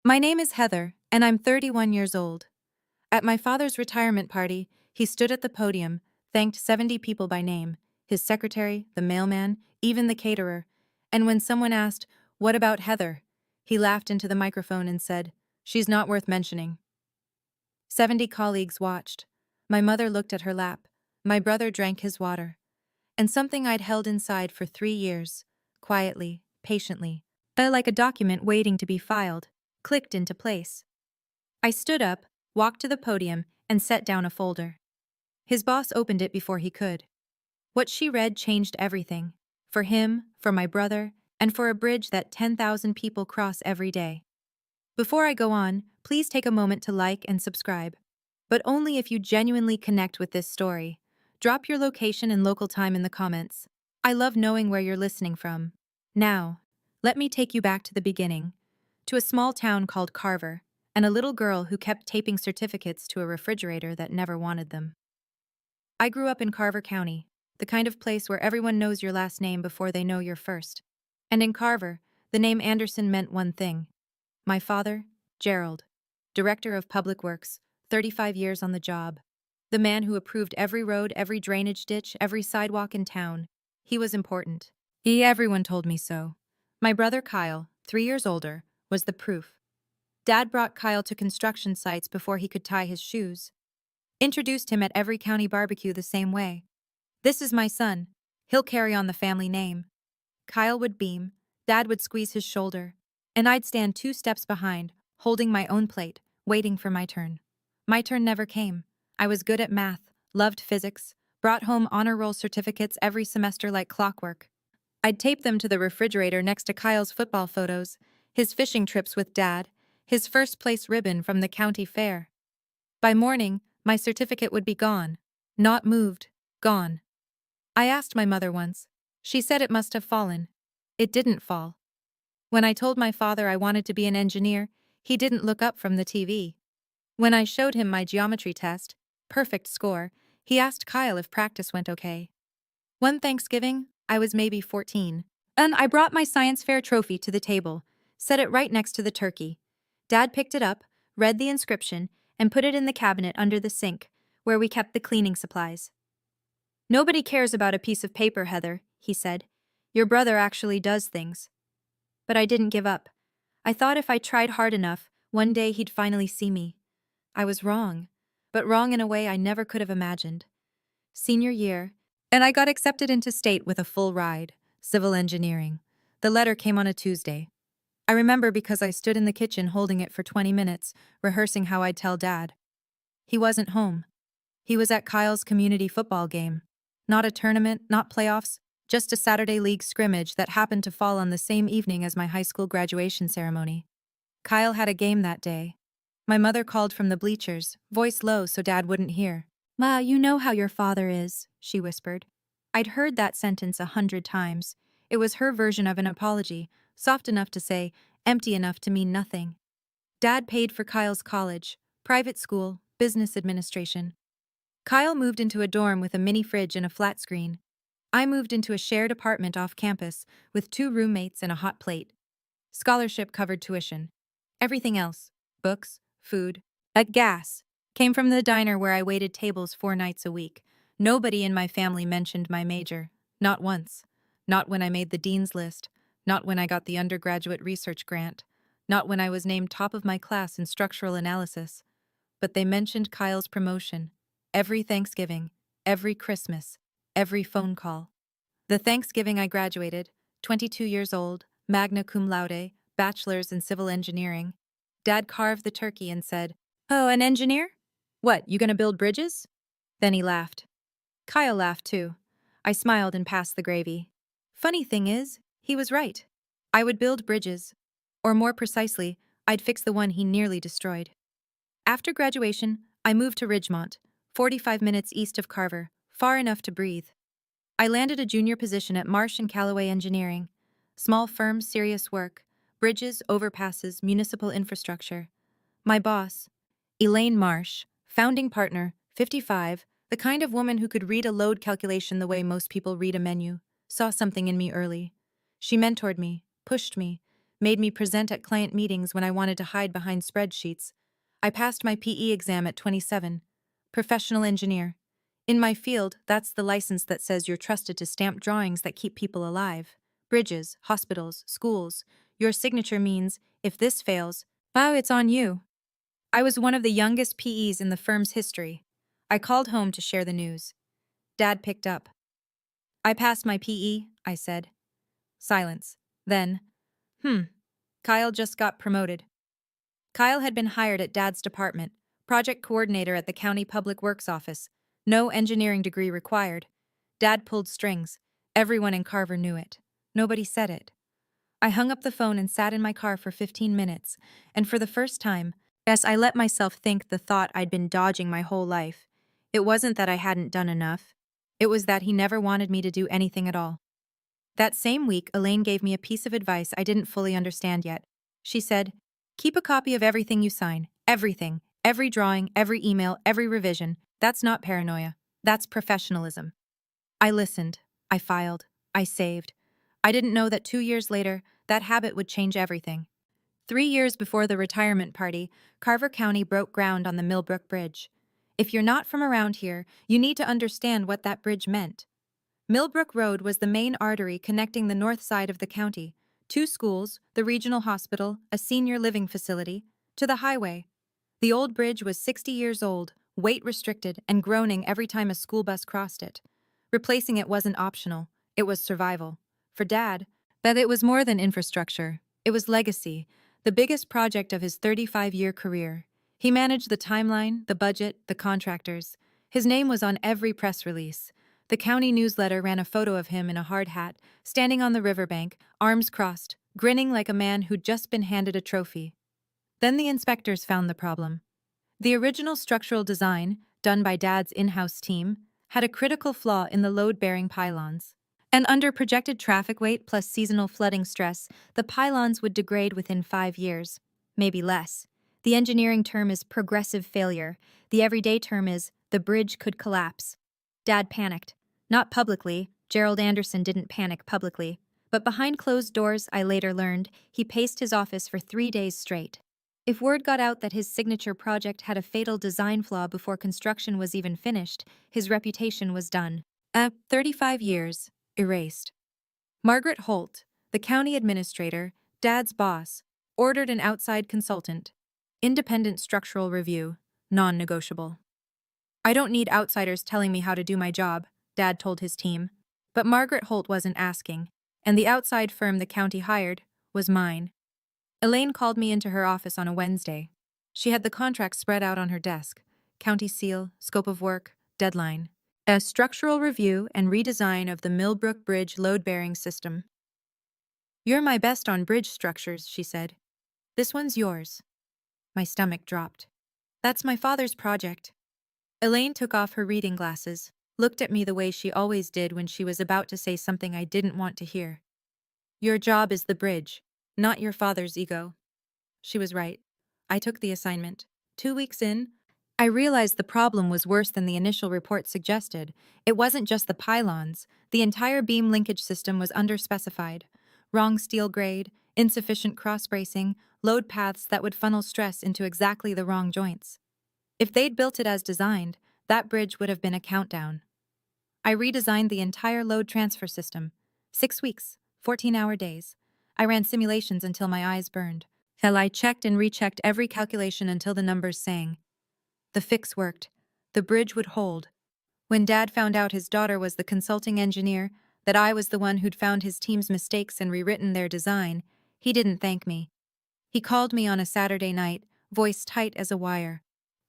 My name is Heather, and I'm 31 years old. At my father's retirement party, he stood at the podium, thanked 70 people by name, his secretary, the mailman, even the caterer, and when someone asked, "What about Heather?" he laughed into the microphone and said, "She's not worth mentioning." 70 colleagues watched. My mother looked at her lap. My brother drank his water. And something I'd held inside for 3 years, quietly, patiently, like a document waiting to be filed, clicked into place. I stood up, walked to the podium, and set down a folder. His boss opened it before he could. What she read changed everything. For him, for my brother, and for a bridge that 10,000 people cross every day. Before I go on, please take a moment to like and subscribe. But only if you genuinely connect with this story. Drop your location and local time in the comments. I love knowing where you're listening from. Now, let me take you back to the beginning. To a small town called Carver, and a little girl who kept taping certificates to a refrigerator that never wanted them. I grew up in Carver County, the kind of place where everyone knows your last name before they know your first. And in Carver, the name Anderson meant one thing. My father, Gerald, Director of Public Works, 35 years on the job. The man who approved every road, every drainage ditch, every sidewalk in town. He was important. Everyone told me so. My brother Kyle, 3 years older, was the proof. Dad brought Kyle to construction sites before he could tie his shoes. Introduced him at every county barbecue the same way. "This is my son. He'll carry on the family name." Kyle would beam, Dad would squeeze his shoulder, and I'd stand 2 steps behind, holding my own plate, waiting for my turn. My turn never came. I was good at math, loved physics, brought home honor roll certificates every semester like clockwork. I'd tape them to the refrigerator next to Kyle's football photos, his fishing trips with Dad, his first place ribbon from the county fair. By morning, my certificate would be gone. Not moved, gone. I asked my mother once. She said it must have fallen. It didn't fall. When I told my father I wanted to be an engineer, he didn't look up from the TV. When I showed him my geometry test, perfect score, he asked Kyle if practice went okay. One Thanksgiving, I was maybe 14, and I brought my science fair trophy to the table, set it right next to the turkey. Dad picked it up, read the inscription, and put it in the cabinet under the sink, where we kept the cleaning supplies. "Nobody cares about a piece of paper, Heather," he said. "Your brother actually does things." But I didn't give up. I thought if I tried hard enough, one day he'd finally see me. I was wrong, but wrong in a way I never could have imagined. Senior year, and I got accepted into state with a full ride, civil engineering. The letter came on a Tuesday. I remember because I stood in the kitchen holding it for 20 minutes, rehearsing how I'd tell Dad. He wasn't home. He was at Kyle's community football game. Not a tournament, not playoffs, just a Saturday league scrimmage that happened to fall on the same evening as my high school graduation ceremony. Kyle had a game that day. My mother called from the bleachers, voice low so Dad wouldn't hear. "Ma, you know how your father is," she whispered. I'd heard that sentence 100 times. It was her version of an apology, soft enough to say, empty enough to mean nothing. Dad paid for Kyle's college, private school, business administration. Kyle moved into a dorm with a mini fridge and a flat screen. I moved into a shared apartment off campus with 2 roommates and a hot plate. Scholarship covered tuition. Everything else, books, food, gas, came from the diner where I waited tables 4 nights a week. Nobody in my family mentioned my major. Not once. Not when I made the dean's list. Not when I got the undergraduate research grant. Not when I was named top of my class in structural analysis. But they mentioned Kyle's promotion. Every Thanksgiving, every Christmas, every phone call. The Thanksgiving I graduated, 22 years old, magna cum laude, bachelor's in civil engineering. Dad carved the turkey and said, "Oh, an engineer? What, you gonna build bridges?" Then he laughed. Kyle laughed too. I smiled and passed the gravy. Funny thing is, he was right. I would build bridges. Or more precisely, I'd fix the one he nearly destroyed. After graduation, I moved to Ridgemont, 45 minutes east of Carver, far enough to breathe. I landed a junior position at Marsh & Callaway Engineering. Small firm, serious work. Bridges, overpasses, municipal infrastructure. My boss, Elaine Marsh, founding partner, 55, the kind of woman who could read a load calculation the way most people read a menu, saw something in me early. She mentored me, pushed me, made me present at client meetings when I wanted to hide behind spreadsheets. I passed my PE exam at 27. Professional engineer. In my field, that's the license that says you're trusted to stamp drawings that keep people alive. Bridges, hospitals, schools. Your signature means, if this fails, oh, it's on you. I was one of the youngest PEs in the firm's history. I called home to share the news. Dad picked up. I passed my PE, I said. Silence. Then, Kyle just got promoted. Kyle had been hired at Dad's department, project coordinator at the county public works office. No engineering degree required. Dad pulled strings. Everyone in Carver knew it. Nobody said it. I hung up the phone and sat in my car for 15 minutes, and for the first time, yes, I let myself think the thought I'd been dodging my whole life. It wasn't that I hadn't done enough. It was that he never wanted me to do anything at all. That same week, Elaine gave me a piece of advice I didn't fully understand yet. She said, keep a copy of everything you sign. Everything. Every drawing, every email, every revision. That's not paranoia. That's professionalism. I listened. I filed. I saved. I didn't know that 2 years later, that habit would change everything. 3 years before the retirement party, Carver County broke ground on the Millbrook Bridge. If you're not from around here, you need to understand what that bridge meant. Millbrook Road was the main artery connecting the north side of the county, 2 schools, the regional hospital, a senior living facility, to the highway. The old bridge was 60 years old, weight restricted, and groaning every time a school bus crossed it. Replacing it wasn't optional, it was survival. For Dad, but it was more than infrastructure. It was legacy, the biggest project of his 35-year career. He managed the timeline, the budget, the contractors. His name was on every press release. The county newsletter ran a photo of him in a hard hat, standing on the riverbank, arms crossed, grinning like a man who'd just been handed a trophy. Then the inspectors found the problem. The original structural design, done by Dad's in-house team, had a critical flaw in the load-bearing pylons. And under projected traffic weight plus seasonal flooding stress, the pylons would degrade within 5 years, maybe less. The engineering term is progressive failure. The everyday term is the bridge could collapse. Dad panicked. Not publicly, Gerald Anderson didn't panic publicly, but behind closed doors, I later learned, he paced his office for 3 days straight. If word got out that his signature project had a fatal design flaw before construction was even finished, his reputation was done. 35 years, erased. Margaret Holt, the county administrator, Dad's boss, ordered an outside consultant. Independent structural review, non-negotiable. I don't need outsiders telling me how to do my job, Dad told his team. But Margaret Holt wasn't asking, and the outside firm the county hired was mine. Elaine called me into her office on a Wednesday. She had the contract spread out on her desk, county seal, scope of work, deadline. A structural review and redesign of the Millbrook Bridge load-bearing system. You're my best on bridge structures, she said. This one's yours. My stomach dropped. That's my father's project. Elaine took off her reading glasses, looked at me the way she always did when she was about to say something I didn't want to hear. Your job is the bridge, not your father's ego. She was right. I took the assignment. 2 weeks in, I realized the problem was worse than the initial report suggested. It wasn't just the pylons. The entire beam linkage system was underspecified. Wrong steel grade, insufficient cross-bracing, load paths that would funnel stress into exactly the wrong joints. If they'd built it as designed, that bridge would have been a countdown. I redesigned the entire load transfer system. 6 weeks, 14-hour days. I ran simulations until my eyes burned. Hell, I checked and rechecked every calculation until the numbers sang. The fix worked. The bridge would hold. When Dad found out his daughter was the consulting engineer, that I was the one who'd found his team's mistakes and rewritten their design, he didn't thank me. He called me on a Saturday night, voice tight as a wire.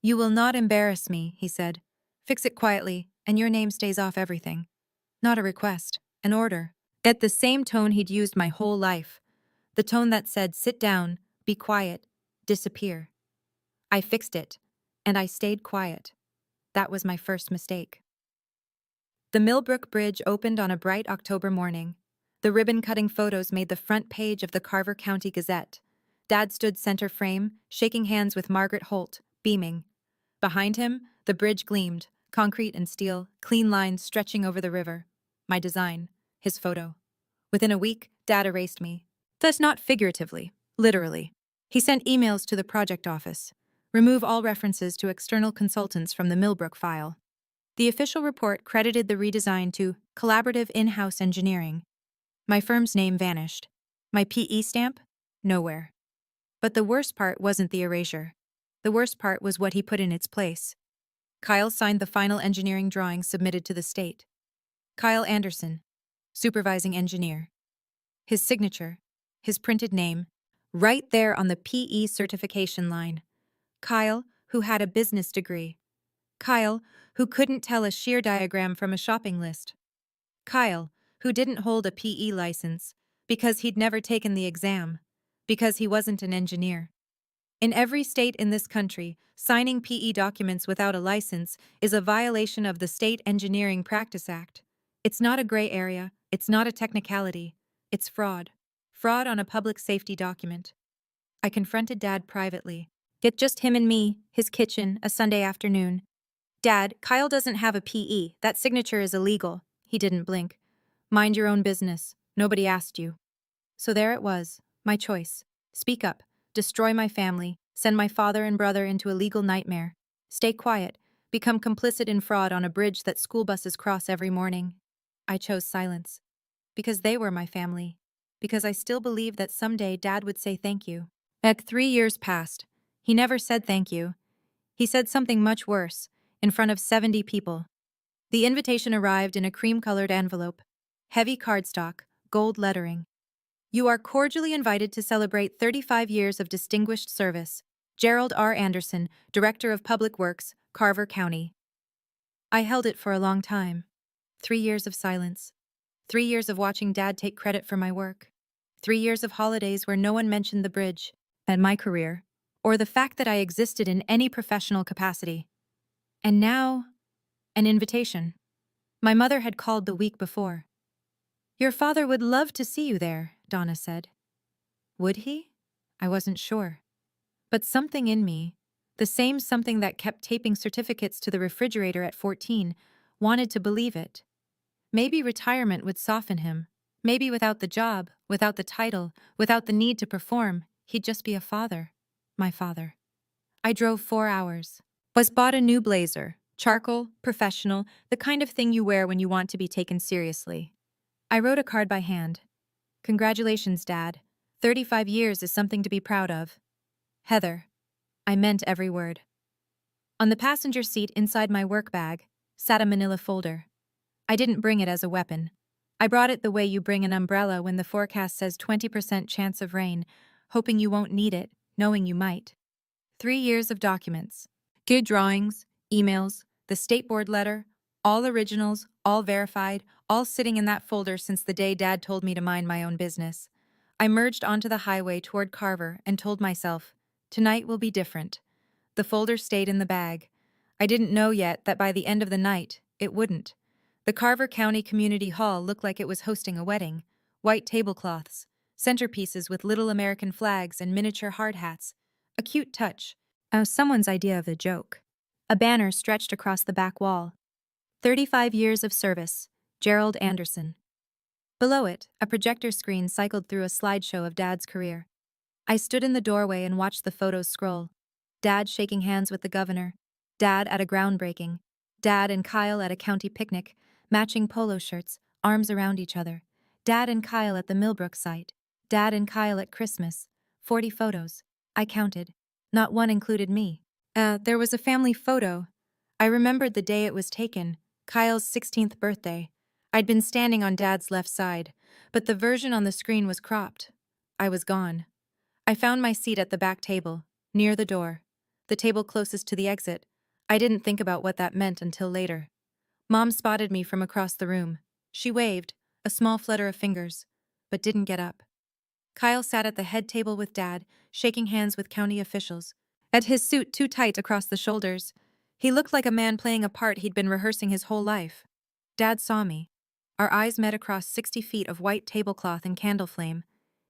You will not embarrass me, he said. Fix it quietly, and your name stays off everything. Not a request, an order. At the same tone he'd used my whole life. The tone that said, sit down, be quiet, disappear. I fixed it, and I stayed quiet. That was my first mistake. The Millbrook Bridge opened on a bright October morning. The ribbon-cutting photos made the front page of the Carver County Gazette. Dad stood center frame, shaking hands with Margaret Holt, beaming. Behind him, the bridge gleamed, concrete and steel, clean lines stretching over the river. My design, his photo. Within a week, Dad erased me. Thus not figuratively, literally. He sent emails to the project office. Remove all references to external consultants from the Millbrook file. The official report credited the redesign to collaborative in-house engineering. My firm's name vanished. My PE stamp? Nowhere. But the worst part wasn't the erasure. The worst part was what he put in its place. Kyle signed the final engineering drawing submitted to the state. Kyle Anderson, supervising engineer. His signature, his printed name, right there on the PE certification line. Kyle, who had a business degree. Kyle, who couldn't tell a shear diagram from a shopping list. Kyle, who didn't hold a PE license because he'd never taken the exam, because he wasn't an engineer. In every state in this country, signing PE documents without a license is a violation of the State Engineering Practice Act. It's not a gray area, it's not a technicality, it's fraud. Fraud on a public safety document. I confronted Dad privately. Yet just him and me, his kitchen, a Sunday afternoon. Dad, Kyle doesn't have a PE. That signature is illegal. He didn't blink. Mind your own business. Nobody asked you. So there it was, my choice. Speak up, destroy my family, send my father and brother into a legal nightmare. Stay quiet, become complicit in fraud on a bridge that school buses cross every morning. I chose silence. Because they were my family. Because I still believed that someday Dad would say thank you. 3 years passed. He never said thank you. He said something much worse, in front of 70 people. The invitation arrived in a cream-colored envelope. Heavy cardstock, gold lettering. You are cordially invited to celebrate 35 years of distinguished service. Gerald R. Anderson, Director of Public Works, Carver County. I held it for a long time. 3 years of silence. 3 years of watching Dad take credit for my work. 3 years of holidays where no one mentioned the bridge, and my career, or the fact that I existed in any professional capacity. And now, an invitation. My mother had called the week before. Your father would love to see you there, Donna said. Would he? I wasn't sure. But something in me, the same something that kept taping certificates to the refrigerator at 14, wanted to believe it. Maybe retirement would soften him. Maybe without the job, without the title, without the need to perform, he'd just be a father. My father. I drove 4 hours. Was bought a new blazer. Charcoal, professional, the kind of thing you wear when you want to be taken seriously. I wrote a card by hand. Congratulations, Dad. 35 years is something to be proud of. Heather. I meant every word. On the passenger seat inside my work bag sat a manila folder. I didn't bring it as a weapon. I brought it the way you bring an umbrella when the forecast says 20% chance of rain, hoping you won't need it, knowing you might. 3 years of documents. Good drawings, emails, the state board letter, all originals, all verified, all sitting in that folder since the day Dad told me to mind my own business. I merged onto the highway toward Carver and told myself, tonight will be different. The folder stayed in the bag. I didn't know yet that by the end of the night, it wouldn't. The Carver County Community Hall looked like it was hosting a wedding. White tablecloths, centerpieces with little American flags and miniature hard hats. A cute touch. Someone's idea of a joke. A banner stretched across the back wall. 35 years of service, Gerald Anderson. Below it, a projector screen cycled through a slideshow of Dad's career. I stood in the doorway and watched the photos scroll. Dad shaking hands with the governor. Dad at a groundbreaking. Dad and Kyle at a county picnic, matching polo shirts, arms around each other. Dad and Kyle at the Millbrook site. Dad and Kyle at Christmas. 40 photos. I counted. Not one included me. There was a family photo. I remembered the day it was taken, Kyle's 16th birthday. I'd been standing on Dad's left side, but the version on the screen was cropped. I was gone. I found my seat at the back table, near the door, the table closest to the exit. I didn't think about what that meant until later. Mom spotted me from across the room. She waved, a small flutter of fingers, but didn't get up. Kyle sat at the head table with Dad, shaking hands with county officials. At his suit too tight across the shoulders, he looked like a man playing a part he'd been rehearsing his whole life. Dad saw me. Our eyes met across 60 feet of white tablecloth and candle flame.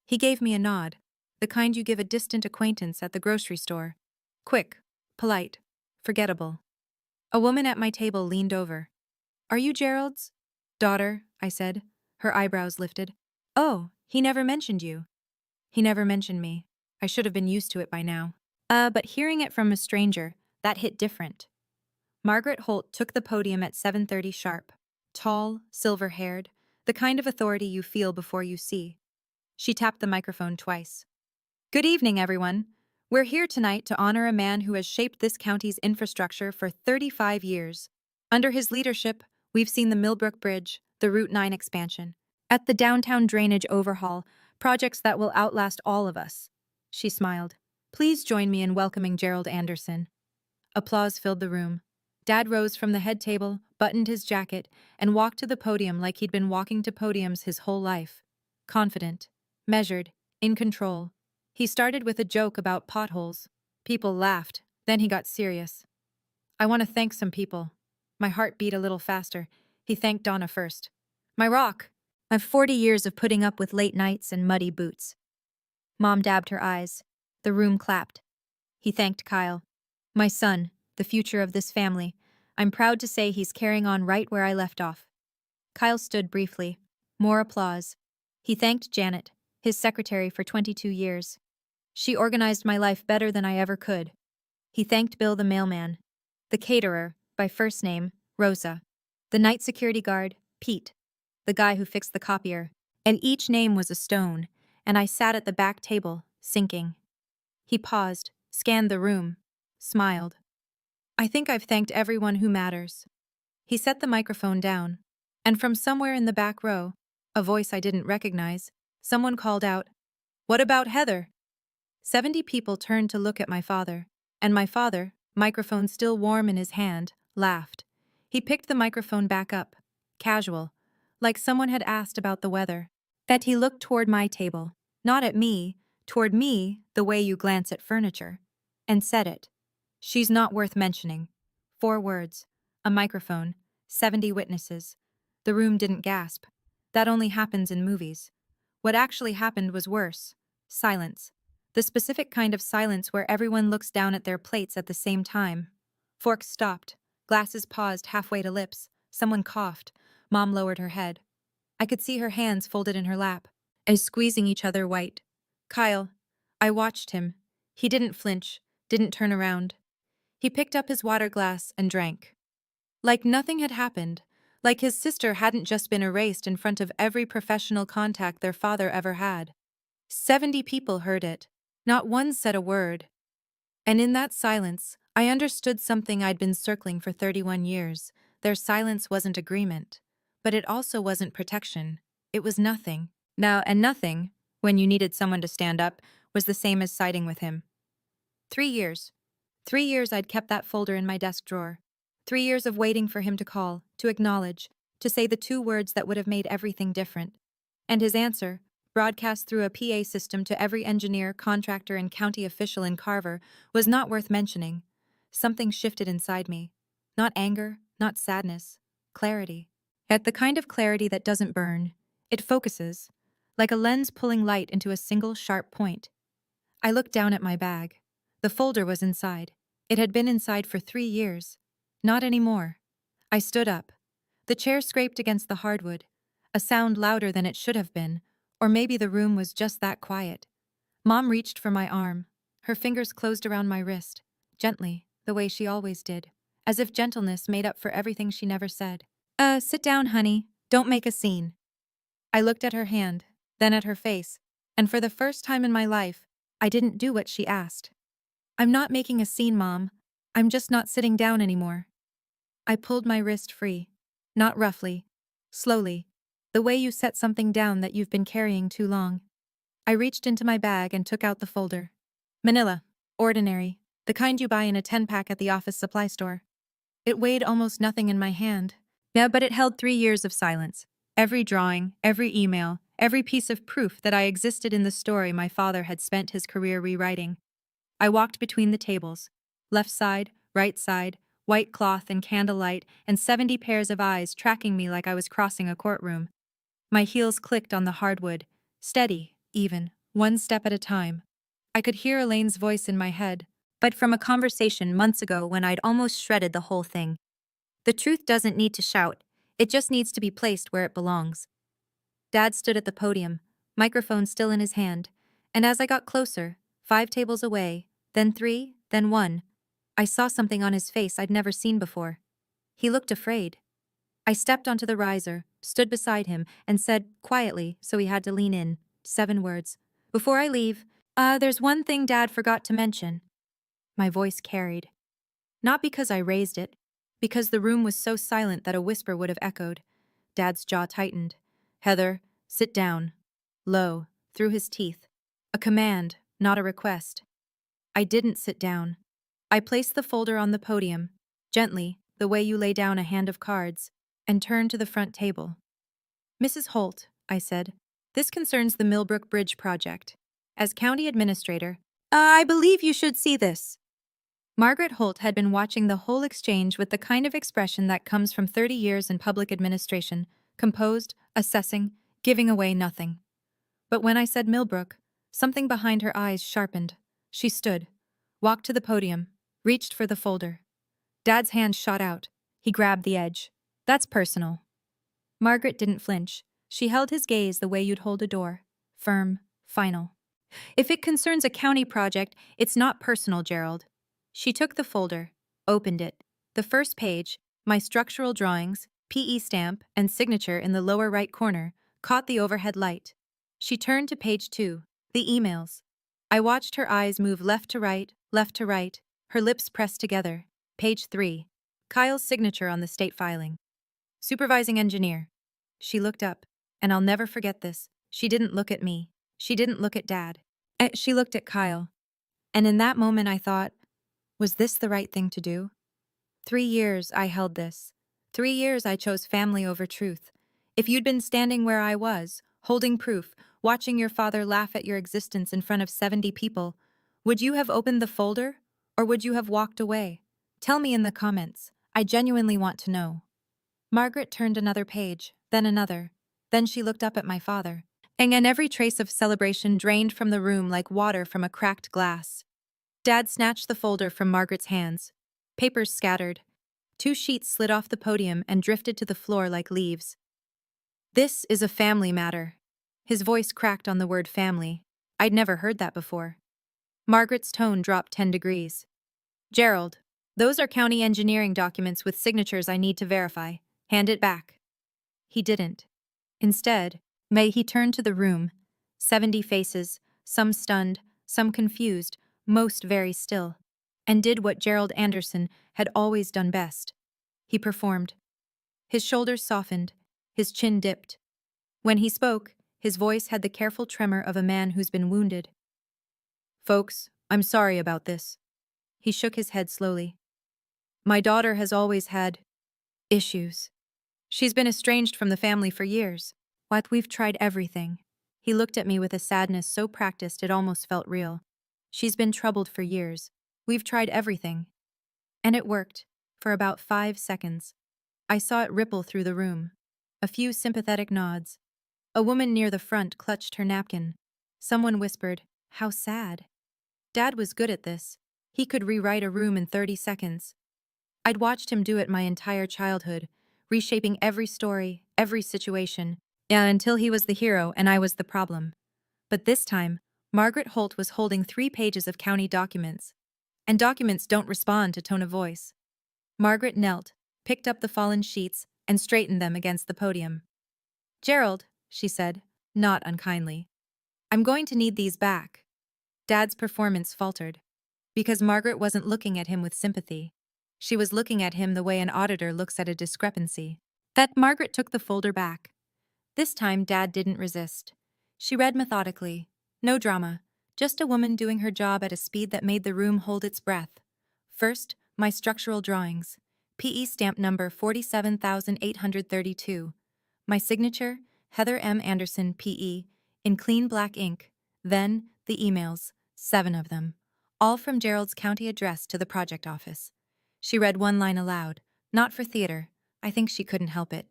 He gave me a nod, the kind you give a distant acquaintance at the grocery store. Quick, polite, forgettable. A woman at my table leaned over. Are you Gerald's daughter? I said, her eyebrows lifted. Oh, he never mentioned you. He never mentioned me. I should have been used to it by now. But hearing it from a stranger, that hit different. Margaret Holt took the podium at 7:30 sharp. Tall, silver-haired, the kind of authority you feel before you see. She tapped the microphone twice. Good evening, everyone. We're here tonight to honor a man who has shaped this county's infrastructure for 35 years. Under his leadership, we've seen the Millbrook Bridge, the Route 9 expansion, at the downtown drainage overhaul, projects that will outlast all of us. She smiled. Please join me in welcoming Gerald Anderson. Applause filled the room. Dad rose from the head table, buttoned his jacket, and walked to the podium like he'd been walking to podiums his whole life. Confident, measured, in control. He started with a joke about potholes. People laughed. Then he got serious. I want to thank some people. My heart beat a little faster. He thanked Donna first. My rock. I've 40 years of putting up with late nights and muddy boots. Mom dabbed her eyes. The room clapped. He thanked Kyle. My son, the future of this family. I'm proud to say he's carrying on right where I left off. Kyle stood briefly. More applause. He thanked Janet, his secretary for 22 years. She organized my life better than I ever could. He thanked Bill the mailman, the caterer, by first name, Rosa, the night security guard, Pete, the guy who fixed the copier, and each name was a stone, and I sat at the back table, sinking. He paused, scanned the room, smiled. I think I've thanked everyone who matters. He set the microphone down, and from somewhere in the back row, a voice I didn't recognize, someone called out, "What about Heather?" 70 people turned to look at my father, and my father, microphone still warm in his hand, laughed. He picked the microphone back up, casual, like someone had asked about the weather. That he looked toward my table, not at me, toward me the way you glance at furniture, and said it. She's not worth mentioning. 4 words, a microphone, 70 witnesses. The room didn't gasp. That only happens in movies. What actually happened was worse. Silence. The specific kind of silence where everyone looks down at their plates at the same time. Forks stopped. Glasses paused halfway to lips. Someone coughed. Mom lowered her head. I could see her hands folded in her lap, as squeezing each other white. Kyle. I watched him. He didn't flinch, didn't turn around. He picked up his water glass and drank. Like nothing had happened, like his sister hadn't just been erased in front of every professional contact their father ever had. 70 people heard it. Not one said a word. And in that silence, I understood something I'd been circling for 31 years. Their silence wasn't agreement. But it also wasn't protection. It was nothing. Now, and nothing, when you needed someone to stand up, was the same as siding with him. 3 years. 3 years I'd kept that folder in my desk drawer. 3 years of waiting for him to call, to acknowledge, to say the 2 words that would have made everything different. And his answer, broadcast through a PA system to every engineer, contractor, and county official in Carver, was not worth mentioning. Something shifted inside me. Not anger, not sadness. Clarity. Yet the kind of clarity that doesn't burn. It focuses, like a lens pulling light into a single sharp point. I looked down at my bag. The folder was inside. It had been inside for 3 years. Not anymore. I stood up. The chair scraped against the hardwood, a sound louder than it should have been, or maybe the room was just that quiet. Mom reached for my arm. Her fingers closed around my wrist, gently, the way she always did, as if gentleness made up for everything she never said. Sit down, honey. Don't make a scene. I looked at her hand, then at her face, and for the first time in my life, I didn't do what she asked. I'm not making a scene, Mom. I'm just not sitting down anymore. I pulled my wrist free. Not roughly. Slowly. The way you set something down that you've been carrying too long. I reached into my bag and took out the folder. Manila. Ordinary. The kind you buy in a 10-pack at the office supply store. It weighed almost nothing in my hand. Yeah, but it held 3 years of silence. Every drawing, every email, every piece of proof that I existed in the story my father had spent his career rewriting. I walked between the tables. Left side, right side, white cloth and candlelight, and 70 pairs of eyes tracking me like I was crossing a courtroom. My heels clicked on the hardwood, steady, even, 1 step at a time. I could hear Elaine's voice in my head, but from a conversation months ago when I'd almost shredded the whole thing. The truth doesn't need to shout, it just needs to be placed where it belongs. Dad stood at the podium, microphone still in his hand, And as I got closer, 5 tables away, then 3, then 1, I saw something on his face I'd never seen before. He looked afraid. I stepped onto the riser, stood beside him, and said, quietly, so he had to lean in, 7 words. Before I leave, there's one thing Dad forgot to mention. My voice carried. Not because I raised it, because the room was so silent that a whisper would have echoed. Dad's jaw tightened. Heather, sit down. Low, through his teeth. A command, not a request. I didn't sit down. I placed the folder on the podium, gently, the way you lay down a hand of cards, and turned to the front table. Mrs. Holt, I said, this concerns the Millbrook Bridge project. As county administrator, I believe you should see this. Margaret Holt had been watching the whole exchange with the kind of expression that comes from 30 years in public administration, composed, assessing, giving away nothing. But when I said Millbrook, something behind her eyes sharpened. She stood, walked to the podium, reached for the folder. Dad's hand shot out. He grabbed the edge. That's personal. Margaret didn't flinch. She held his gaze the way you'd hold a door. Firm, final. If it concerns a county project, it's not personal, Gerald. She took the folder, opened it. The first page, my structural drawings, PE stamp, and signature in the lower right corner, caught the overhead light. She turned to page 2, the emails. I watched her eyes move left to right, her lips pressed together. Page 3, Kyle's signature on the state filing. Supervising engineer. She looked up, and I'll never forget this. She didn't look at me. She didn't look at Dad. She looked at Kyle. And in that moment I thought, was this the right thing to do? 3 years I held this. 3 years I chose family over truth. If you'd been standing where I was, holding proof, watching your father laugh at your existence in front of 70 people, would you have opened the folder, or would you have walked away? Tell me in the comments. I genuinely want to know. Margaret turned another page, then another. Then she looked up at my father. And every trace of celebration drained from the room like water from a cracked glass. Dad snatched the folder from Margaret's hands. Papers scattered. 2 sheets slid off the podium and drifted to the floor like leaves. This is a family matter. His voice cracked on the word family. I'd never heard that before. Margaret's tone dropped 10 degrees. Gerald, those are county engineering documents with signatures I need to verify. Hand it back. He didn't. Instead, he turned to the room. 70 faces, some stunned, some confused, most very still, and did what Gerald Anderson had always done best. He performed. His shoulders softened, his chin dipped. When he spoke, his voice had the careful tremor of a man who's been wounded. Folks, I'm sorry about this. He shook his head slowly. My daughter has always had issues. She's been estranged from the family for years. We've tried everything. He looked at me with a sadness so practiced it almost felt real. She's been troubled for years. We've tried everything. And it worked, for about 5 seconds. I saw it ripple through the room. A few sympathetic nods. A woman near the front clutched her napkin. Someone whispered, "How sad." Dad was good at this. He could rewrite a room in 30 seconds. I'd watched him do it my entire childhood, reshaping every story, every situation, until he was the hero and I was the problem. But this time, Margaret Holt was holding 3 pages of county documents. And documents don't respond to tone of voice. Margaret knelt, picked up the fallen sheets, and straightened them against the podium. Gerald, she said, not unkindly, I'm going to need these back. Dad's performance faltered. Because Margaret wasn't looking at him with sympathy. She was looking at him the way an auditor looks at a discrepancy. That Margaret took the folder back. This time Dad didn't resist. She read methodically. No drama. Just a woman doing her job at a speed that made the room hold its breath. First, my structural drawings. PE stamp number 47,832. My signature, Heather M. Anderson, PE, in clean black ink. Then, the emails, 7 of them. All from Gerald's county address to the project office. She read one line aloud. Not for theater. I think she couldn't help it.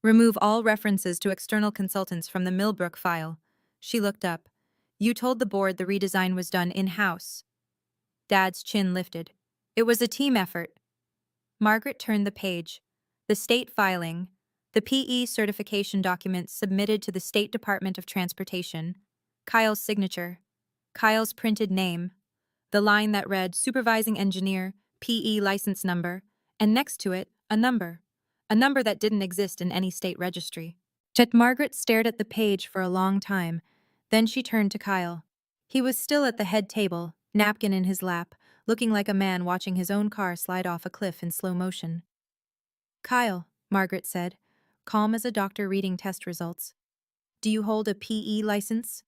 Remove all references to external consultants from the Millbrook file. She looked up. You told the board the redesign was done in-house. Dad's chin lifted. It was a team effort. Margaret turned the page. The state filing. The PE certification documents submitted to the State Department of Transportation. Kyle's signature. Kyle's printed name, the line that read Supervising Engineer, PE license number, and next to it, a number that didn't exist in any state registry. Jet Margaret stared at the page for a long time, then she turned to Kyle. He was still at the head table, napkin in his lap, looking like a man watching his own car slide off a cliff in slow motion. Kyle, Margaret said, calm as a doctor reading test results. Do you hold a PE license?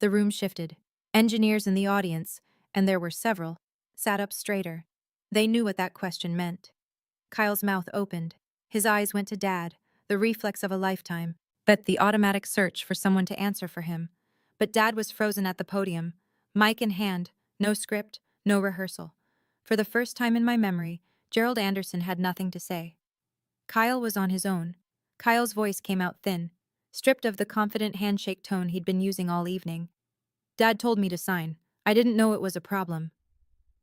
The room shifted. Engineers in the audience, and there were several, sat up straighter. They knew what that question meant. Kyle's mouth opened. His eyes went to Dad, the reflex of a lifetime, the automatic search for someone to answer for him. But Dad was frozen at the podium, mic in hand, no script, no rehearsal. For the first time in my memory, Gerald Anderson had nothing to say. Kyle was on his own. Kyle's voice came out thin, stripped of the confident handshake tone he'd been using all evening. Dad told me to sign. I didn't know it was a problem.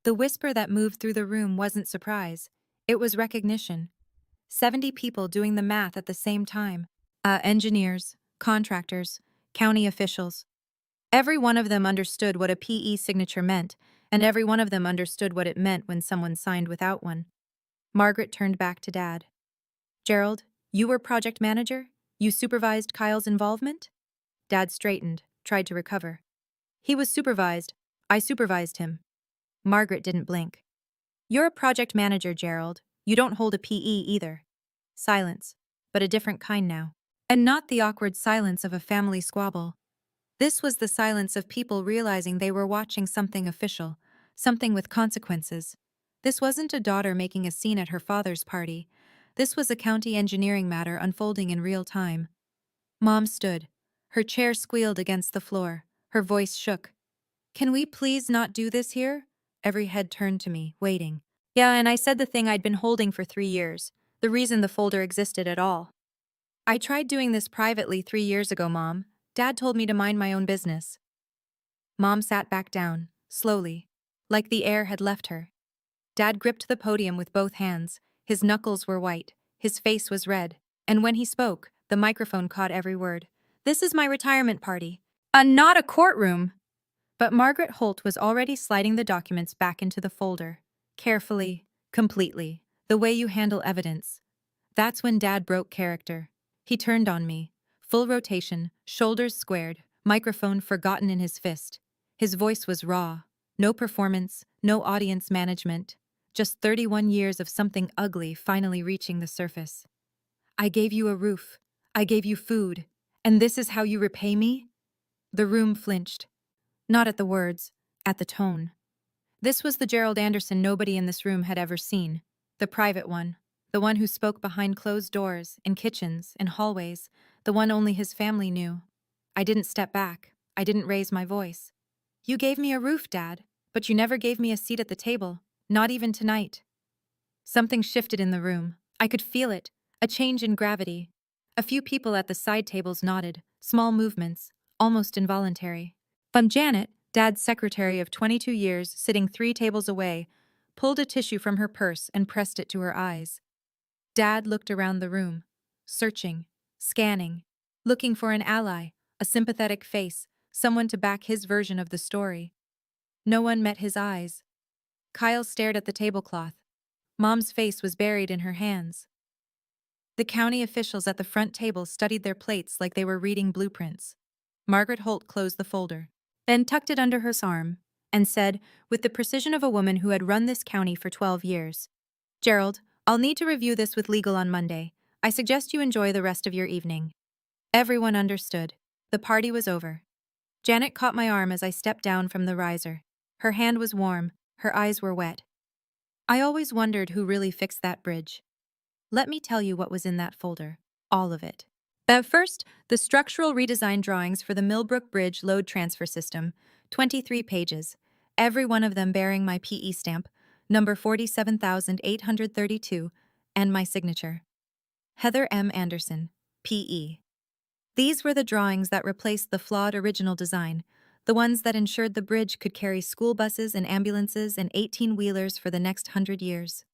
The whisper that moved through the room wasn't surprise. It was recognition. 70 people doing the math at the same time. Engineers, contractors, county officials. Every one of them understood what a PE signature meant, and every one of them understood what it meant when someone signed without one. Margaret turned back to Dad. Gerald, you were project manager? You supervised Kyle's involvement? Dad straightened, tried to recover. He was supervised. I supervised him. Margaret didn't blink. You're a project manager, Gerald. You don't hold a PE either. Silence, but a different kind now. And not the awkward silence of a family squabble. This was the silence of people realizing they were watching something official, something with consequences. This wasn't a daughter making a scene at her father's party. This was a county engineering matter unfolding in real time. Mom stood. Her chair squealed against the floor. Her voice shook. Can we please not do this here? Every head turned to me, waiting. Yeah, and I said the thing I'd been holding for 3 years. The reason the folder existed at all. I tried doing this privately 3 years ago, Mom. Dad told me to mind my own business. Mom sat back down, slowly, like the air had left her. Dad gripped the podium with both hands. His knuckles were white, his face was red, and when he spoke, the microphone caught every word. This is my retirement party. Not a courtroom. But Margaret Holt was already sliding the documents back into the folder. Carefully, completely, the way you handle evidence. That's when Dad broke character. He turned on me. Full rotation, shoulders squared, microphone forgotten in his fist. His voice was raw. No performance, no audience management. Just 31 years of something ugly finally reaching the surface. I gave you a roof. I gave you food. And this is how you repay me? The room flinched. Not at the words, at the tone. This was the Gerald Anderson nobody in this room had ever seen. The private one. The one who spoke behind closed doors, in kitchens, in hallways. The one only his family knew. I didn't step back. I didn't raise my voice. You gave me a roof, Dad, but you never gave me a seat at the table. Not even tonight. Something shifted in the room. I could feel it. A change in gravity. A few people at the side tables nodded. Small movements. Almost involuntary. Janet, Dad's secretary of 22 years, sitting 3 tables away, pulled a tissue from her purse and pressed it to her eyes. Dad looked around the room, searching, scanning, looking for an ally, a sympathetic face, someone to back his version of the story. No one met his eyes. Kyle stared at the tablecloth. Mom's face was buried in her hands. The county officials at the front table studied their plates like they were reading blueprints. Margaret Holt closed the folder, then tucked it under her arm, and said, with the precision of a woman who had run this county for 12 years, Gerald, I'll need to review this with legal on Monday. I suggest you enjoy the rest of your evening. Everyone understood. The party was over. Janet caught my arm as I stepped down from the riser. Her hand was warm, her eyes were wet. I always wondered who really fixed that bridge. Let me tell you what was in that folder. All of it. But first, the structural redesign drawings for the Millbrook Bridge load transfer system, 23 pages, every one of them bearing my PE stamp, number 47,832, and my signature. Heather M. Anderson, PE. These were the drawings that replaced the flawed original design, the ones that ensured the bridge could carry school buses and ambulances and 18-wheelers for the next 100 years.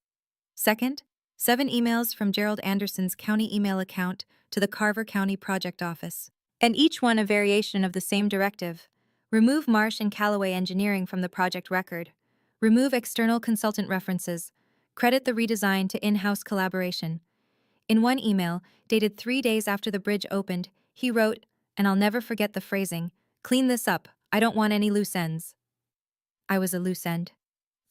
Second, 7 emails from Gerald Anderson's county email account to the Carver County Project Office, and each one a variation of the same directive. Remove Marsh and Callaway Engineering from the project record. Remove external consultant references. Credit the redesign to in-house collaboration. In one email, dated 3 days after the bridge opened, he wrote, and I'll never forget the phrasing, "Clean this up, I don't want any loose ends." I was a loose end.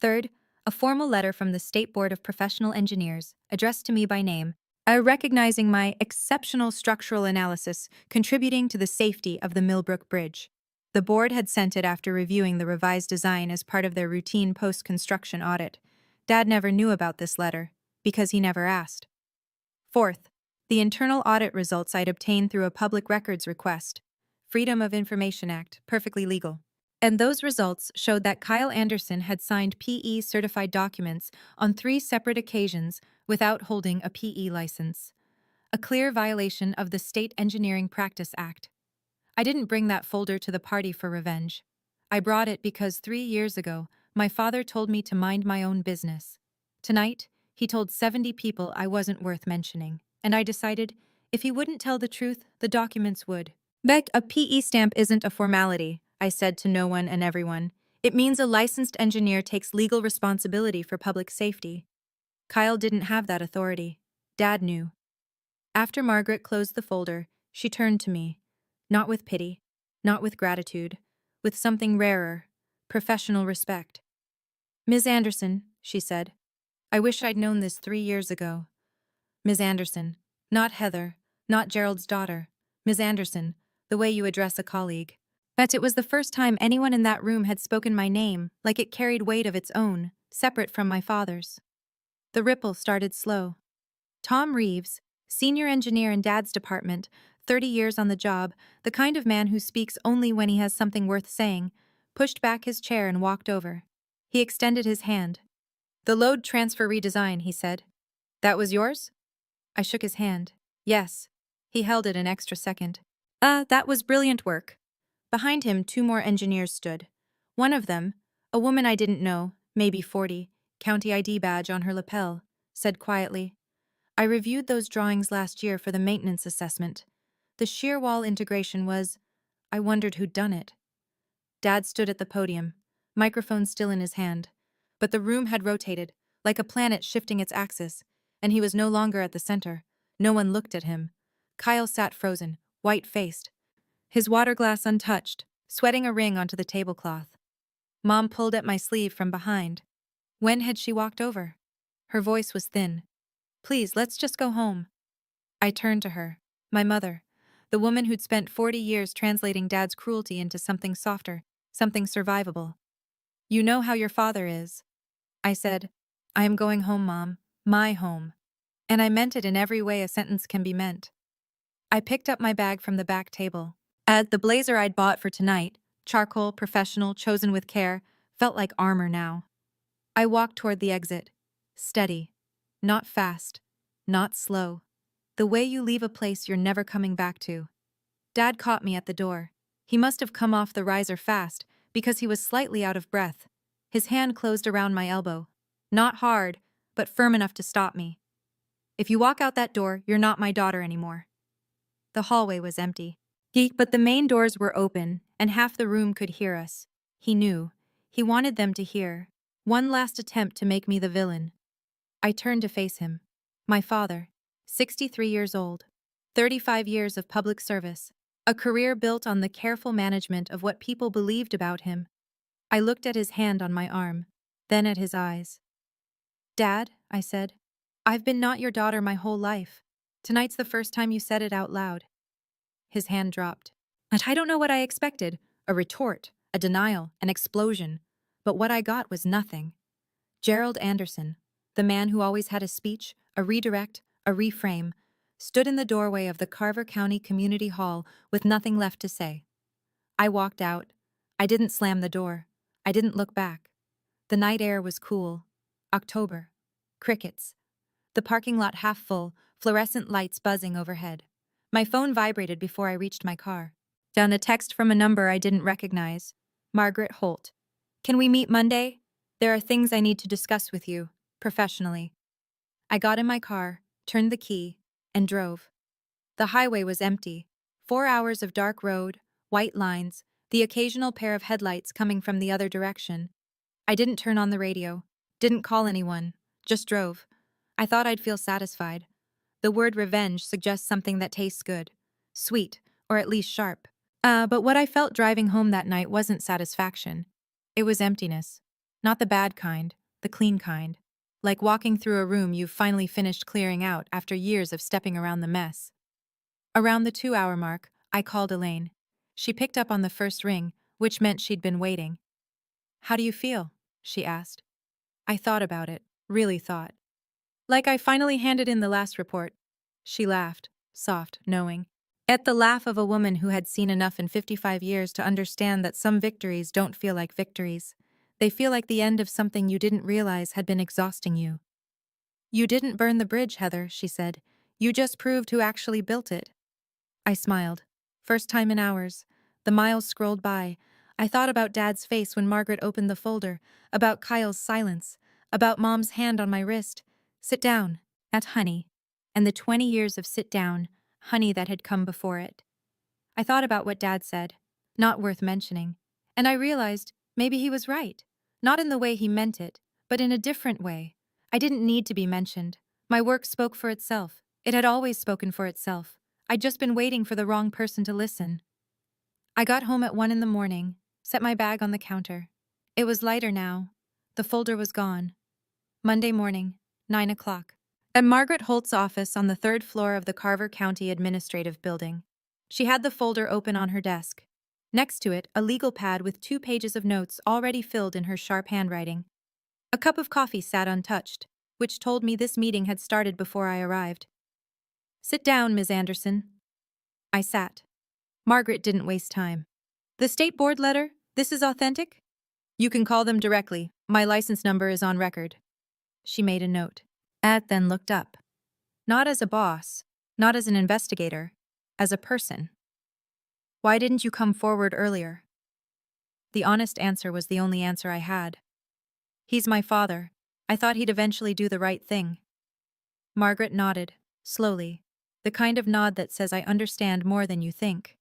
Third, a formal letter from the State Board of Professional Engineers, addressed to me by name, recognizing my exceptional structural analysis contributing to the safety of the Millbrook Bridge. The board had sent it after reviewing the revised design as part of their routine post-construction audit. Dad never knew about this letter, because he never asked. Fourth, the internal audit results I'd obtained through a public records request. Freedom of Information Act, perfectly legal. And those results showed that Kyle Anderson had signed PE-certified documents on 3 separate occasions without holding a PE license. A clear violation of the State Engineering Practice Act. I didn't bring that folder to the party for revenge. I brought it because 3 years ago, my father told me to mind my own business. Tonight, he told 70 people I wasn't worth mentioning, and I decided, if he wouldn't tell the truth, the documents would. Beck, a PE stamp isn't a formality, I said to no one and everyone. It means a licensed engineer takes legal responsibility for public safety. Kyle didn't have that authority. Dad knew. After Margaret closed the folder, she turned to me. Not with pity, not with gratitude, with something rarer, professional respect. "Ms. Anderson," she said, "I wish I'd known this 3 years ago. Ms. Anderson, not Heather, not Gerald's daughter. Ms. Anderson, the way you address a colleague." But it was the first time anyone in that room had spoken my name like it carried weight of its own, separate from my father's. The ripple started slow. Tom Reeves, senior engineer in Dad's department, 30 years on the job, the kind of man who speaks only when he has something worth saying, pushed back his chair and walked over. He extended his hand. "The load transfer redesign," he said. "That was yours?" I shook his hand. "Yes." He held it an extra second. That was brilliant work." Behind him, 2 more engineers stood. One of them, a woman I didn't know, maybe 40, county ID badge on her lapel, said quietly, "I reviewed those drawings last year for the maintenance assessment. The shear wall integration was, I wondered who'd done it." Dad stood at the podium, microphone still in his hand. But the room had rotated, like a planet shifting its axis, and he was no longer at the center. No one looked at him. Kyle sat frozen, white-faced, his water glass untouched, sweating a ring onto the tablecloth. Mom pulled at my sleeve from behind. When had she walked over? Her voice was thin. "Please, let's just go home." I turned to her. My mother. The woman who'd spent 40 years translating Dad's cruelty into something softer, something survivable. "You know how your father is." I said, "I am going home, Mom. My home." And I meant it in every way a sentence can be meant. I picked up my bag from the back table. The blazer I'd bought for tonight, charcoal, professional, chosen with care, felt like armor now. I walked toward the exit. Steady. Not fast. Not slow. The way you leave a place you're never coming back to. Dad caught me at the door. He must have come off the riser fast, because he was slightly out of breath. His hand closed around my elbow. Not hard, but firm enough to stop me. "If you walk out that door, you're not my daughter anymore." The hallway was empty. But the main doors were open, and half the room could hear us. He knew. He wanted them to hear. One last attempt to make me the villain. I turned to face him. My father, 63 years old, 35 years of public service, a career built on the careful management of what people believed about him. I looked at his hand on my arm, then at his eyes. "Dad," I said, "I've been not your daughter my whole life. Tonight's the first time you said it out loud." His hand dropped. And I don't know what I expected. A retort, a denial, an explosion. But what I got was nothing. Gerald Anderson, the man who always had a speech, a redirect, a reframe, stood in the doorway of the Carver County Community Hall with nothing left to say. I walked out. I didn't slam the door. I didn't look back. The night air was cool. October. Crickets. The parking lot half full, fluorescent lights buzzing overhead. My phone vibrated before I reached my car. Down a text from a number I didn't recognize. Margaret Holt. "Can we meet Monday? There are things I need to discuss with you, professionally." I got in my car, turned the key, and drove. The highway was empty. 4 hours of dark road, white lines, the occasional pair of headlights coming from the other direction. I didn't turn on the radio, didn't call anyone, just drove. I thought I'd feel satisfied. The word revenge suggests something that tastes good, sweet, or at least sharp. But what I felt driving home that night wasn't satisfaction. It was emptiness. Not the bad kind, the clean kind. Like walking through a room you've finally finished clearing out after years of stepping around the mess. Around the 2-hour mark, I called Elaine. She picked up on the first ring, which meant she'd been waiting. "How do you feel?" she asked. I thought about it, really thought. Like I finally handed in the last report. She laughed, soft, knowing. At the laugh of a woman who had seen enough in 55 years to understand that some victories don't feel like victories. They feel like the end of something you didn't realize had been exhausting you. "You didn't burn the bridge, Heather," she said. "You just proved who actually built it." I smiled. First time in hours. The miles scrolled by. I thought about Dad's face when Margaret opened the folder, about Kyle's silence, about Mom's hand on my wrist. "Sit down," at honey, and the 20 years of sit down, honey that had come before it. I thought about what Dad said, not worth mentioning, and I realized maybe he was right. Not in the way he meant it, but in a different way. I didn't need to be mentioned. My work spoke for itself. It had always spoken for itself. I'd just been waiting for the wrong person to listen. I got home at 1 in the morning, set my bag on the counter. It was lighter now. The folder was gone. Monday morning, 9 o'clock. At Margaret Holt's office on the 3rd floor of the Carver County Administrative Building. She had the folder open on her desk. Next to it, a legal pad with 2 pages of notes already filled in her sharp handwriting. A cup of coffee sat untouched, which told me this meeting had started before I arrived. "Sit down, Ms. Anderson." I sat. Margaret didn't waste time. "The state board letter? This is authentic?" "You can call them directly. My license number is on record." She made a note. Ed then looked up. Not as a boss, not as an investigator, as a person. "Why didn't you come forward earlier?" The honest answer was the only answer I had. "He's my father. I thought he'd eventually do the right thing." Margaret nodded, slowly, the kind of nod that says I understand more than you think.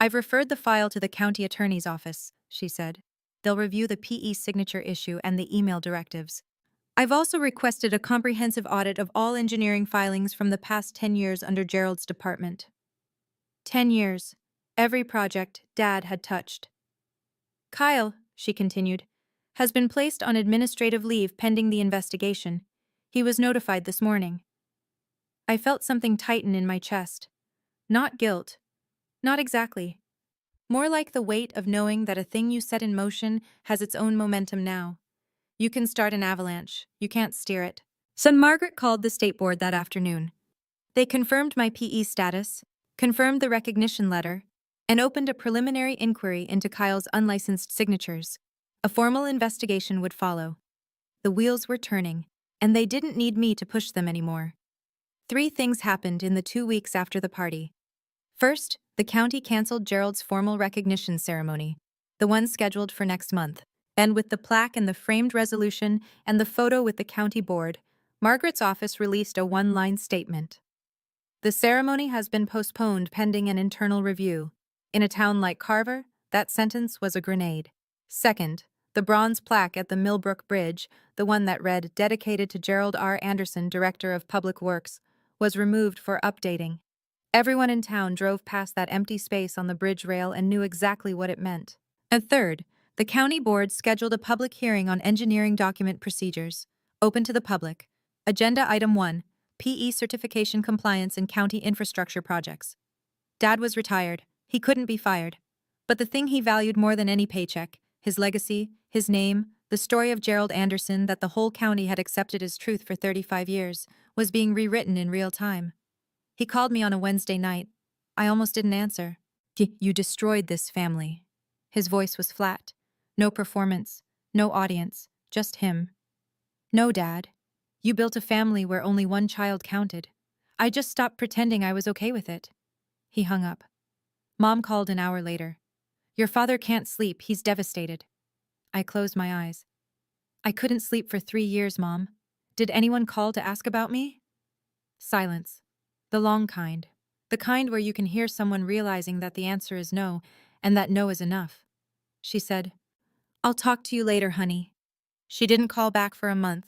"I've referred the file to the county attorney's office," she said. "They'll review the PE signature issue and the email directives. I've also requested a comprehensive audit of all engineering filings from the past 10 years under Gerald's department." 10 years. Every project Dad had touched. "Kyle," she continued, "has been placed on administrative leave pending the investigation. He was notified this morning." I felt something tighten in my chest. Not guilt. Not exactly. More like the weight of knowing that a thing you set in motion has its own momentum now. You can start an avalanche. You can't steer it. So Margaret called the state board that afternoon. They confirmed my PE status, confirmed the recognition letter, and opened a preliminary inquiry into Kyle's unlicensed signatures. A formal investigation would follow. The wheels were turning, and they didn't need me to push them anymore. 3 things happened in the 2 weeks after the party. First, the county canceled Gerald's formal recognition ceremony, the one scheduled for next month. And with the plaque and the framed resolution and the photo with the county board, Margaret's office released a 1-line statement. "The ceremony has been postponed pending an internal review." In a town like Carver, that sentence was a grenade. Second, the bronze plaque at the Millbrook Bridge, the one that read "Dedicated to Gerald R. Anderson, Director of Public Works," was removed for updating. Everyone in town drove past that empty space on the bridge rail and knew exactly what it meant. And third, the county board scheduled a public hearing on engineering document procedures, open to the public. Agenda Item 1, PE certification compliance in county infrastructure projects. Dad was retired. He couldn't be fired. But the thing he valued more than any paycheck, his legacy, his name, the story of Gerald Anderson that the whole county had accepted as truth for 35 years, was being rewritten in real time. He called me on a Wednesday night. I almost didn't answer. "You destroyed this family." His voice was flat. No performance, no audience, just him. "No, Dad. You built a family where only one child counted. I just stopped pretending I was okay with it." He hung up. Mom called an hour later. "Your father can't sleep, he's devastated." I closed my eyes. "I couldn't sleep for 3 years, Mom. Did anyone call to ask about me?" Silence. The long kind. The kind where you can hear someone realizing that the answer is no, and that no is enough. She said, "I'll talk to you later, honey." She didn't call back for a month.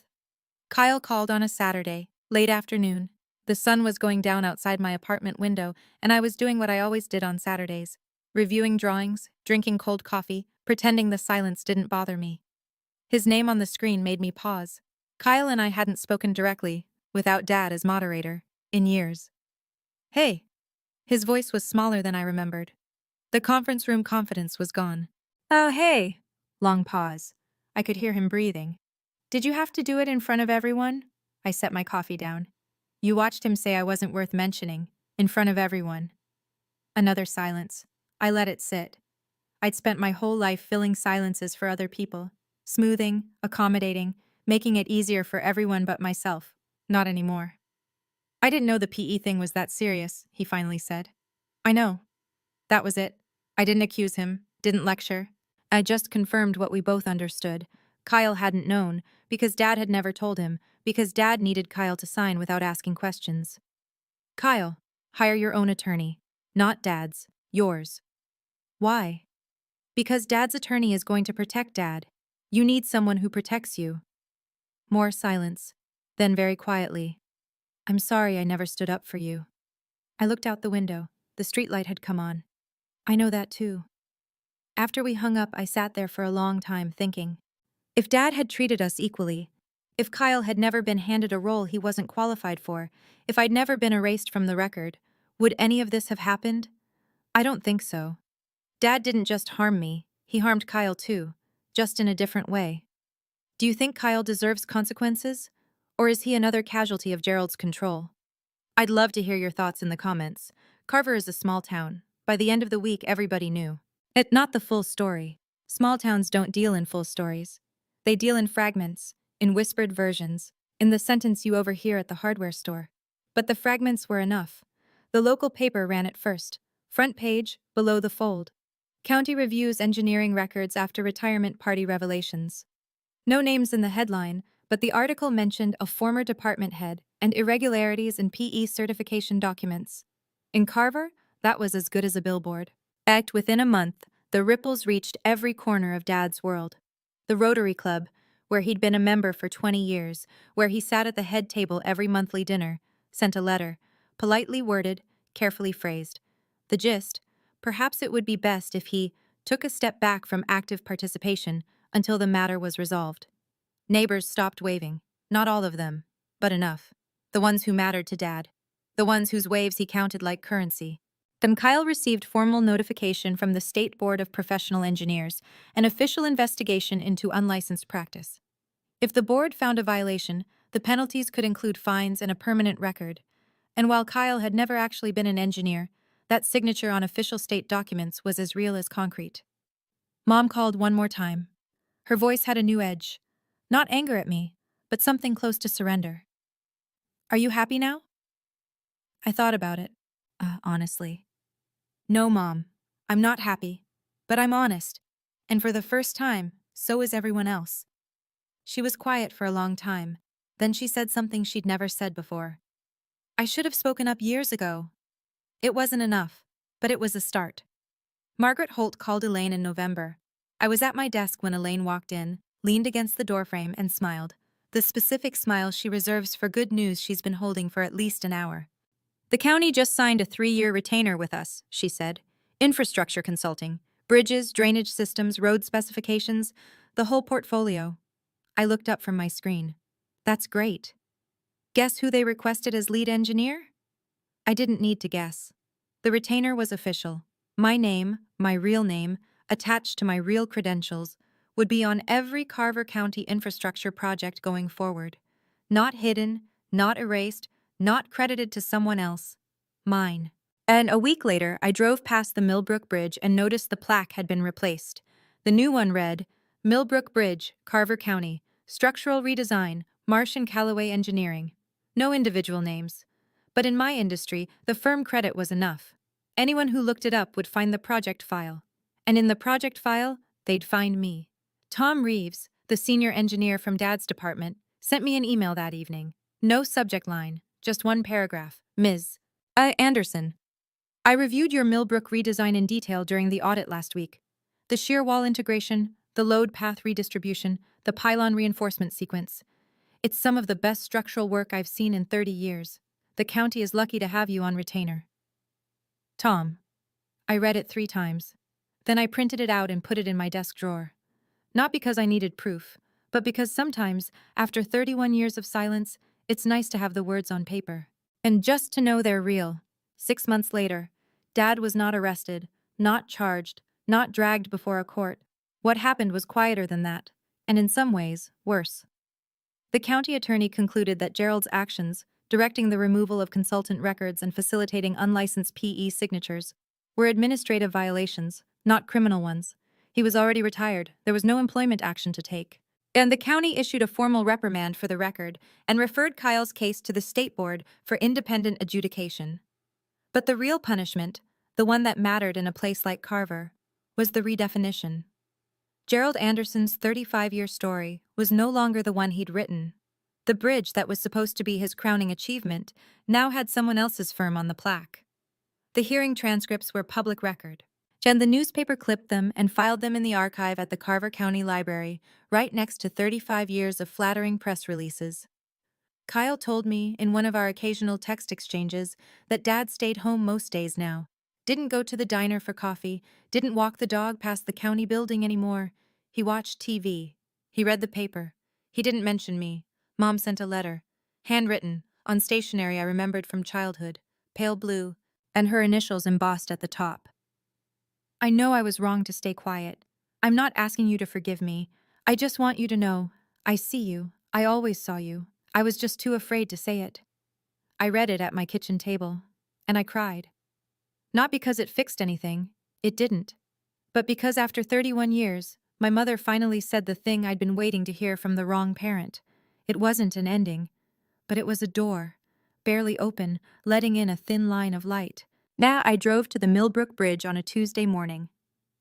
Kyle called on a Saturday, late afternoon. The sun was going down outside my apartment window, and I was doing what I always did on Saturdays, reviewing drawings, drinking cold coffee, pretending the silence didn't bother me. His name on the screen made me pause. Kyle and I hadn't spoken directly, without Dad as moderator, in years. "Hey." His voice was smaller than I remembered. The conference room confidence was gone. "Oh, hey." Long pause. I could hear him breathing. "Did you have to do it in front of everyone?" I set my coffee down. You watched him say I wasn't worth mentioning, in front of everyone. Another silence. I let it sit. I'd spent my whole life filling silences for other people, smoothing, accommodating, making it easier for everyone but myself. Not anymore. "I didn't know the PE thing was that serious," he finally said. "I know." That was it. I didn't accuse him, didn't lecture. I just confirmed what we both understood. Kyle hadn't known, because Dad had never told him, because Dad needed Kyle to sign without asking questions. "Kyle, hire your own attorney. Not Dad's, yours." "Why?" "Because Dad's attorney is going to protect Dad. You need someone who protects you." More silence. Then very quietly, "I'm sorry I never stood up for you." I looked out the window. The streetlight had come on. "I know that too." After we hung up, I sat there for a long time thinking. If Dad had treated us equally, if Kyle had never been handed a role he wasn't qualified for, if I'd never been erased from the record, would any of this have happened? I don't think so. Dad didn't just harm me, he harmed Kyle too, just in a different way. Do you think Kyle deserves consequences? Or is he another casualty of Gerald's control? I'd love to hear your thoughts in the comments. Carver is a small town. By the end of the week, everybody knew. Not the full story. Small towns don't deal in full stories. They deal in fragments, in whispered versions, in the sentence you overhear at the hardware store. But the fragments were enough. The local paper ran it first. Front page, below the fold. County reviews engineering records after retirement party revelations. No names in the headline, but the article mentioned a former department head and irregularities in PE certification documents. In Carver, that was as good as a billboard. Within a month, the ripples reached every corner of Dad's world. The Rotary Club, where he'd been a member for 20 years, where he sat at the head table every monthly dinner, sent a letter, politely worded, carefully phrased. The gist: perhaps it would be best if he took a step back from active participation until the matter was resolved. Neighbors stopped waving, not all of them, but enough. The ones who mattered to Dad. The ones whose waves he counted like currency. Then Kyle received formal notification from the State Board of Professional Engineers, an official investigation into unlicensed practice. If the board found a violation, the penalties could include fines and a permanent record. And while Kyle had never actually been an engineer, that signature on official state documents was as real as concrete. Mom called one more time. Her voice had a new edge. Not anger at me, but something close to surrender. "Are you happy now?" I thought about it, honestly. "No, Mom, I'm not happy, but I'm honest. And for the first time, so is everyone else." She was quiet for a long time. Then she said something she'd never said before. "I should have spoken up years ago." It wasn't enough, but it was a start. Margaret Holt called Elaine in November. I was at my desk when Elaine walked in, leaned against the doorframe, and smiled. The specific smile she reserves for good news she's been holding for at least an hour. "The county just signed a 3-year retainer with us," she said. "Infrastructure consulting. Bridges, drainage systems, road specifications, the whole portfolio." I looked up from my screen. "That's great." Guess who they requested as lead engineer? I didn't need to guess. The retainer was official. My name, my real name, attached to my real credentials, would be on every Carver County infrastructure project going forward. Not hidden, not erased, not credited to someone else. Mine. And a week later, I drove past the Millbrook Bridge and noticed the plaque had been replaced. The new one read, "Millbrook Bridge, Carver County, Structural Redesign, Marsh and Callaway Engineering." No individual names. But in my industry, the firm credit was enough. Anyone who looked it up would find the project file. And in the project file, they'd find me. Tom Reeves, the senior engineer from Dad's department, sent me an email that evening. No subject line, just one paragraph. Ms. Anderson. I reviewed your Millbrook redesign in detail during the audit last week. The shear wall integration, the load path redistribution, the pylon reinforcement sequence. It's some of the best structural work I've seen in 30 years. The county is lucky to have you on retainer. Tom. I read it 3 times. Then I printed it out and put it in my desk drawer. Not because I needed proof, but because sometimes, after 31 years of silence, it's nice to have the words on paper. And just to know they're real. 6 months later, Dad was not arrested, not charged, not dragged before a court. What happened was quieter than that, and in some ways, worse. The county attorney concluded that Gerald's actions, directing the removal of consultant records and facilitating unlicensed PE signatures, were administrative violations, not criminal ones. He was already retired, there was no employment action to take. And the county issued a formal reprimand for the record and referred Kyle's case to the state board for independent adjudication. But the real punishment, the one that mattered in a place like Carver, was the redefinition. Gerald Anderson's 35-year story was no longer the one he'd written. The bridge that was supposed to be his crowning achievement now had someone else's firm on the plaque. The hearing transcripts were public record, and the newspaper clipped them and filed them in the archive at the Carver County Library, right next to 35 years of flattering press releases. Kyle told me in one of our occasional text exchanges that Dad stayed home most days now. Didn't go to the diner for coffee, didn't walk the dog past the county building anymore. He watched TV. He read the paper. He didn't mention me. Mom sent a letter. Handwritten, on stationery I remembered from childhood, pale blue, and her initials embossed at the top. I know I was wrong to stay quiet. I'm not asking you to forgive me. I just want you to know, I see you. I always saw you. I was just too afraid to say it. I read it at my kitchen table, and I cried. Not because it fixed anything, it didn't, but because after 31 years, my mother finally said the thing I'd been waiting to hear from the wrong parent. It wasn't an ending, but it was a door, barely open, letting in a thin line of light. Now I drove to the Millbrook Bridge on a Tuesday morning.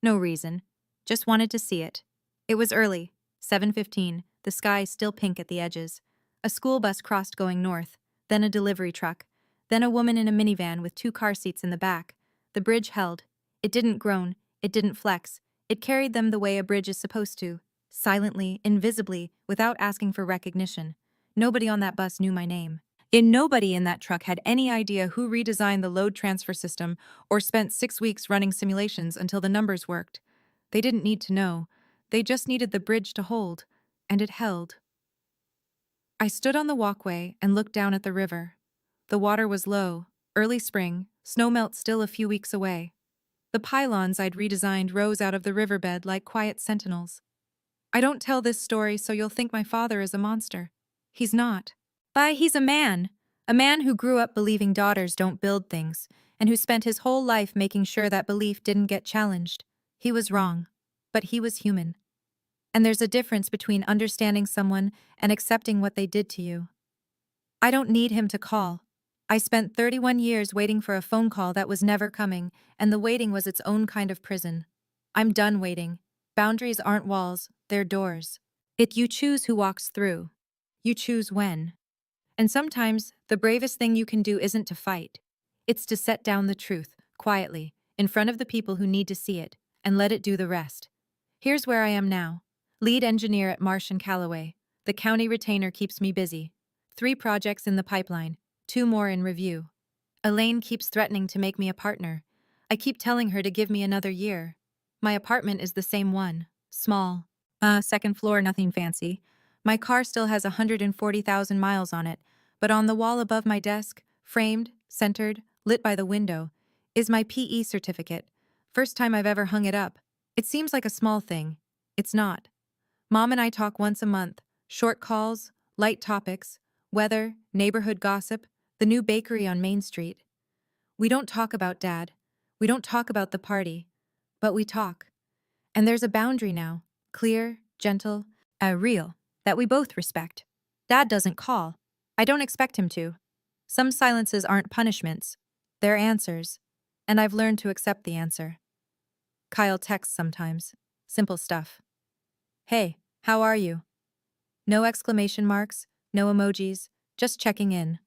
No reason, just wanted to see it. It was early, 7:15, the sky still pink at the edges. A school bus crossed going north, then a delivery truck, then a woman in a minivan with 2 car seats in the back. The bridge held. It didn't groan, it didn't flex. It carried them the way a bridge is supposed to, silently, invisibly, without asking for recognition. Nobody on that bus knew my name. And nobody in that truck had any idea who redesigned the load transfer system or spent 6 weeks running simulations until the numbers worked. They didn't need to know. They just needed the bridge to hold, and it held. I stood on the walkway and looked down at the river. The water was low, early spring, snowmelt still a few weeks away. The pylons I'd redesigned rose out of the riverbed like quiet sentinels. I don't tell this story so you'll think my father is a monster. He's not. He's a man who grew up believing daughters don't build things, and who spent his whole life making sure that belief didn't get challenged. He was wrong, but he was human. And there's a difference between understanding someone and accepting what they did to you. I don't need him to call. I spent 31 years waiting for a phone call that was never coming, and the waiting was its own kind of prison. I'm done waiting. Boundaries aren't walls, they're doors. You choose who walks through. You choose when. And sometimes, the bravest thing you can do isn't to fight. It's to set down the truth, quietly, in front of the people who need to see it, and let it do the rest. Here's where I am now. Lead engineer at Marsh & Callaway. The county retainer keeps me busy. 3 projects in the pipeline, 2 more in review. Elaine keeps threatening to make me a partner. I keep telling her to give me another year. My apartment is the same one. Small. Second floor, nothing fancy. My car still has 140,000 miles on it, but on the wall above my desk, framed, centered, lit by the window, is my PE certificate. First time I've ever hung it up. It seems like a small thing. It's not. Mom and I talk once a month. Short calls, light topics, weather, neighborhood gossip, the new bakery on Main Street. We don't talk about Dad. We don't talk about the party. But we talk. And there's a boundary now. Clear, gentle, real, that we both respect. Dad doesn't call. I don't expect him to. Some silences aren't punishments. They're answers. And I've learned to accept the answer. Kyle texts sometimes. Simple stuff. Hey, how are you? No exclamation marks, no emojis, just checking in.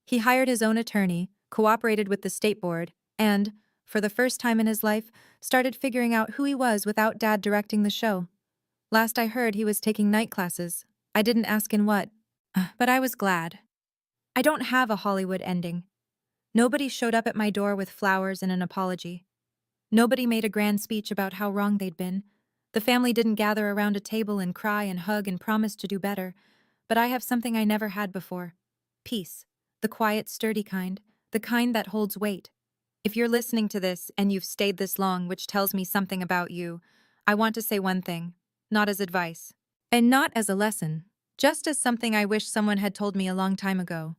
He hired his own attorney, cooperated with the state board, and, for the first time in his life, started figuring out who he was without Dad directing the show. Last I heard, he was taking night classes. I didn't ask in what, but I was glad. I don't have a Hollywood ending. Nobody showed up at my door with flowers and an apology. Nobody made a grand speech about how wrong they'd been. The family didn't gather around a table and cry and hug and promise to do better. But I have something I never had before. Peace. The quiet, sturdy kind. The kind that holds weight. If you're listening to this and you've stayed this long, which tells me something about you, I want to say one thing, not as advice. And not as a lesson, just as something I wish someone had told me a long time ago.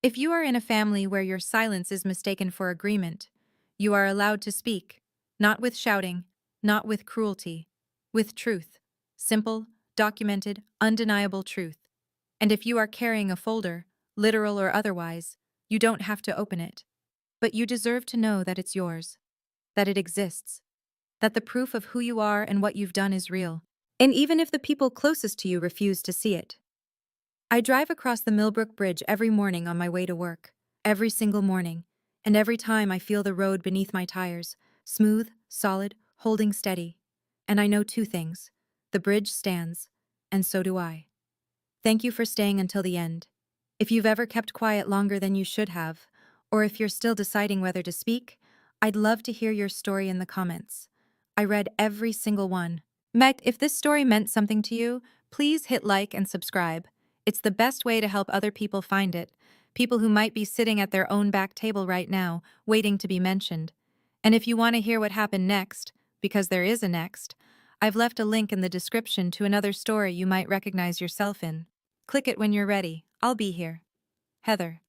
If you are in a family where your silence is mistaken for agreement, you are allowed to speak, not with shouting, not with cruelty, with truth. Simple, documented, undeniable truth. And if you are carrying a folder, literal or otherwise, you don't have to open it. But you deserve to know that it's yours, that it exists, that the proof of who you are and what you've done is real. And even if the people closest to you refuse to see it. I drive across the Millbrook Bridge every morning on my way to work, every single morning, and every time I feel the road beneath my tires, smooth, solid, holding steady. And I know two things. The bridge stands, and so do I. Thank you for staying until the end. If you've ever kept quiet longer than you should have, or if you're still deciding whether to speak, I'd love to hear your story in the comments. I read every single one. If this story meant something to you, please hit like and subscribe. It's the best way to help other people find it, people who might be sitting at their own back table right now, waiting to be mentioned. And if you want to hear what happened next, because there is a next, I've left a link in the description to another story you might recognize yourself in. Click it when you're ready. I'll be here. Heather.